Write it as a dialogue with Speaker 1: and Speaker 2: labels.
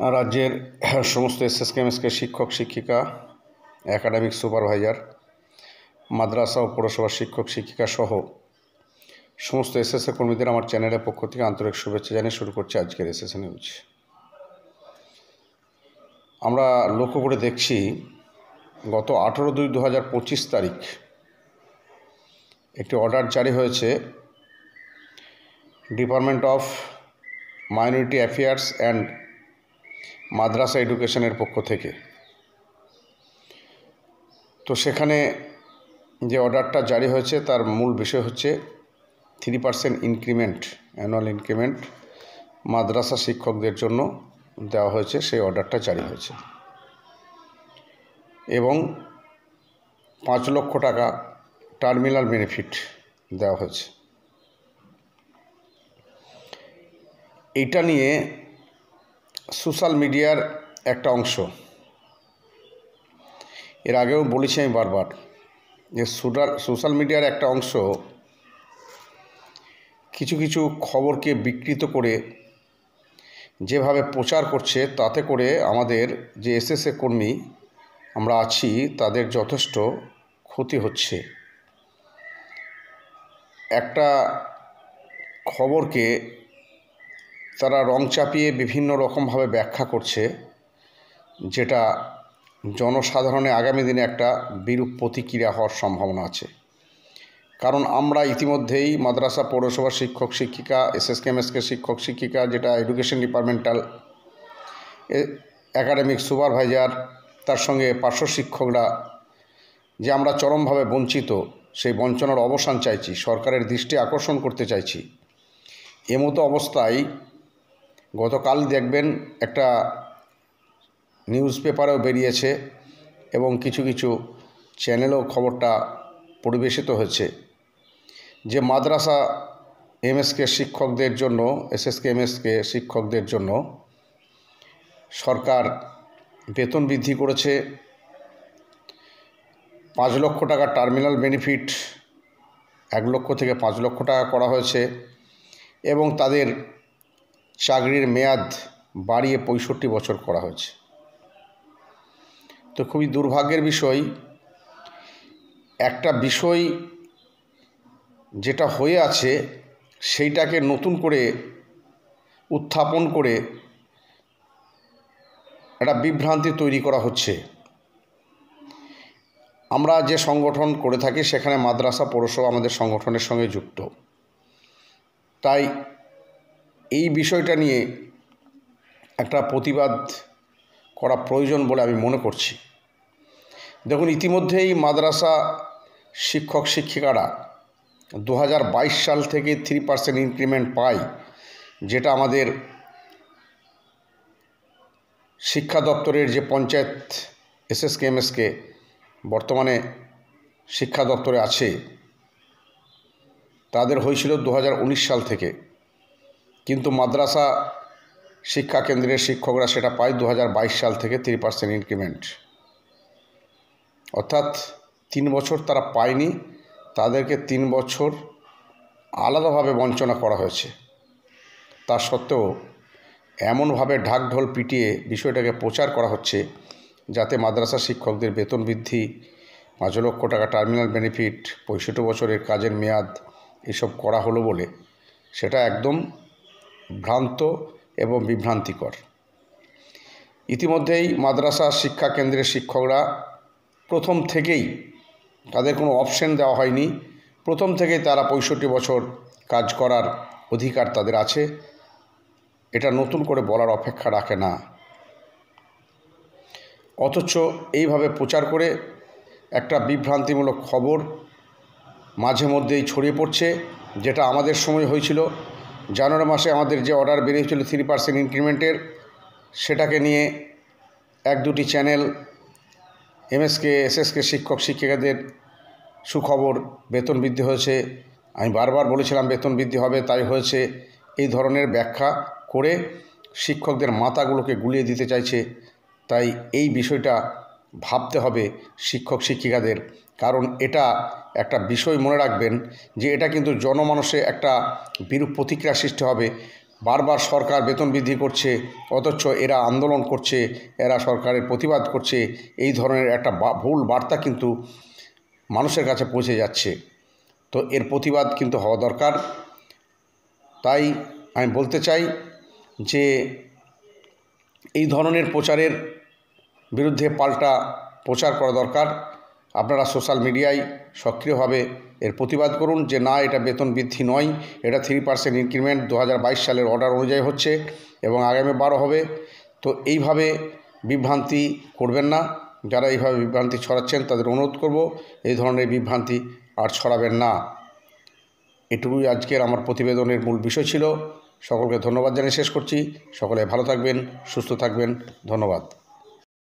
Speaker 1: রাজ্যের সমস্ত এসএসকেএমএসকে শিক্ষক শিক্ষিকা, একাডেমিক সুপারভাইজার, মাদ্রাসা ও পৌরসভার শিক্ষক শিক্ষিকা সহ সমস্ত এসএসএ কর্মীদের আমার চ্যানেলের পক্ষ থেকে আন্তরিক শুভেচ্ছা জানিয়ে শুরু করছি আজকের এসএসএ নিউজ। আমরা লক্ষ্য করে দেখছি গত 18/2/2025 তারিখ একটি অর্ডার জারি হয়েছে department of minority affairs and মাদ্রাসা এডুকেশনের পক্ষ থেকে। তো সেখানে যে অর্ডারটা জারি হয়েছে তার মূল বিষয় হচ্ছে 3% ইনক্রিমেন্ট, অ্যানুয়াল ইনক্রিমেন্ট মাদ্রাসা শিক্ষকদের জন্য দেওয়া হয়েছে। সেই অর্ডারটা জারি হয়েছে এবং 5 লক্ষ টাকা টার্মিনাল বেনিফিট দেওয়া হয়েছে। এটা নিয়ে সোশ্যাল মিডিয়ার একটা অংশ, এর আগেও বলেছি আমি বারবার, যে সোশ্যাল মিডিয়ার একটা অংশ কিছু কিছু খবরকে বিকৃত করে যেভাবে প্রচার করছে, তাতে করে আমাদের যে এসএসএ কর্মী আমরা আছি তাদের যথেষ্ট ক্ষতি হচ্ছে। একটা খবরকে তারা রং চাপিয়ে বিভিন্ন রকমভাবে ব্যাখ্যা করছে, যেটা জনসাধারণে আগামী দিনে একটা বিরূপ প্রতিক্রিয়া হওয়ার সম্ভাবনা আছে। কারণ আমরা ইতিমধ্যেই মাদ্রাসা পৌরসভার শিক্ষক শিক্ষিকা, এসএসকেএমএসকে শিক্ষক শিক্ষিকা, যেটা এডুকেশন ডিপার্টমেন্টাল, একাডেমিক সুপারভাইজার, তার সঙ্গে পার্শ্ব শিক্ষকরা যে আমরা চরমভাবে বঞ্চিত, সেই বঞ্চনার অবসান চাইছি, সরকারের দৃষ্টি আকর্ষণ করতে চাইছি। এমতো অবস্থায় গতকাল দেখবেন একটা নিউজ পেপারেও বেরিয়েছে এবং কিছু কিছু চ্যানেলেও খবরটা পরিবেশিত হয়েছে যে মাদ্রাসা এমএসকে শিক্ষকদের জন্য, এসএসকেএমএসকে শিক্ষকদের জন্য সরকার বেতন বৃদ্ধি করেছে। 5 লক্ষ টাকা টার্মিনাল বেনিফিট 1 লক্ষ থেকে 5 লক্ষ টাকা করা হয়েছে এবং তাদের চাকরির মেয়াদ বাড়িয়ে 65 বছর করা হয়েছে। তো খুবই দুর্ভাগ্যের বিষয়, একটা বিষয় যেটা হয়ে আছে সেইটাকে নতুন করে উত্থাপন করে একটা বিভ্রান্তি তৈরি করা হচ্ছে। আমরা যে সংগঠন করে থাকি সেখানে মাদ্রাসা পৌরসভা আমাদের সংগঠনের সঙ্গে যুক্ত, তাই এই বিষয়টা নিয়ে একটা প্রতিবাদ করা প্রয়োজন বলে আমি মনে করছি। দেখুন, ইতিমধ্যেই মাদ্রাসা শিক্ষক শিক্ষিকারা 2022 সাল থেকে 3% ইনক্রিমেন্ট পায়, যেটা আমাদের শিক্ষা দপ্তরের যে পঞ্চায়েত এসএসকেএমএসকে বর্তমানে শিক্ষা দপ্তরে আছে, তাদের হয়েছিল 2019 সাল থেকে, কিন্তু মাদ্রাসা শিক্ষা কেন্দ্রের শিক্ষকরা সেটা পায় 2022 সাল থেকে 3% ইনক্রিমেন্ট। অর্থাৎ 3 বছর তারা পায়নি, তাদেরকে 3 বছর আলাদাভাবে বঞ্চনা করা হয়েছে। তা সত্ত্বেও এমনভাবে ঢাকঢোল পিটিয়ে বিষয়টাকে প্রচার করা হচ্ছে যাতে মাদ্রাসা শিক্ষকদের বেতন বৃদ্ধি, 5 লক্ষ টাকা টার্মিনাল বেনিফিট, 65 বছরের কাজের মেয়াদ এসব করা হলো বলে সেটা একদম ভ্রান্ত এবং বিভ্রান্তিকর। ইতিমধ্যেই মাদ্রাসা শিক্ষা কেন্দ্রের শিক্ষকরা প্রথম থেকেই, তাদের কোনো অপশন দেওয়া হয়নি, প্রথম থেকেই তারা 65 বছর কাজ করার অধিকার তাদের আছে। এটা নতুন করে বলার অপেক্ষা রাখে না, অথচ এইভাবে প্রচার করে একটা বিভ্রান্তিমূলক খবর মাঝে মধ্যেই ছড়িয়ে পড়ছে। যেটা আমাদের সময় হয়েছিল, জানুয়ারি মাসে আমাদের যে অর্ডার বেরিয়েছিল 3% ইনক্রিমেন্টের, সেটাকে নিয়ে 1-2টি চ্যানেল এমএসকে এসএসকে শিক্ষক শিক্ষিকাদের সুখবর, বেতন বৃদ্ধি হয়েছে, আমি বারবার বলেছিলাম বেতন বৃদ্ধি হবে, তাই হয়েছে, এই ধরনের ব্যাখ্যা করে শিক্ষকদের মাথাগুলোকে গুলিয়ে দিতে চাইছে। তাই এই বিষয়টা ভাবতে হবে শিক্ষক শিক্ষিকাদের, কারণ এটা একটা বিষয় মনে রাখবেন যে এটা কিন্তু জনমানসে একটা বিরূপ প্রতিক্রিয়া সৃষ্টি হবে। বারবার সরকার বেতন বৃদ্ধি করছে, অথচ এরা আন্দোলন করছে, এরা সরকারের প্রতিবাদ করছে, এই ধরনের একটা ভুল বার্তা কিন্তু মানুষের কাছে পৌঁছে যাচ্ছে। তো এর প্রতিবাদ কিন্তু হওয়া দরকার। তাই আমি বলতে চাই যে এই ধরনের প্রচারের বিরুদ্ধে পাল্টা প্রচার করা দরকার। আপনারা সোশ্যাল মিডিয়ায় সক্রিয়ভাবে এর প্রতিবাদ করুন যে না, এটা বেতন বৃদ্ধি নয়, এটা 3% ইনক্রিমেন্ট 2022 সালের অর্ডার অনুযায়ী হচ্ছে এবং আগামী 12 হবে। তো এইভাবে বিভ্রান্তি করবেন না। যারা এইভাবে বিভ্রান্তি ছড়াচ্ছেন তাদের অনুরোধ করব এই ধরনের বিভ্রান্তি আর ছড়াবেন না। এটুকুই আজকের আমার প্রতিবেদনের মূল বিষয় ছিল। সকলকে ধন্যবাদ জানিয়ে শেষ করছি। সকলে ভালো থাকবেন, সুস্থ থাকবেন। ধন্যবাদ।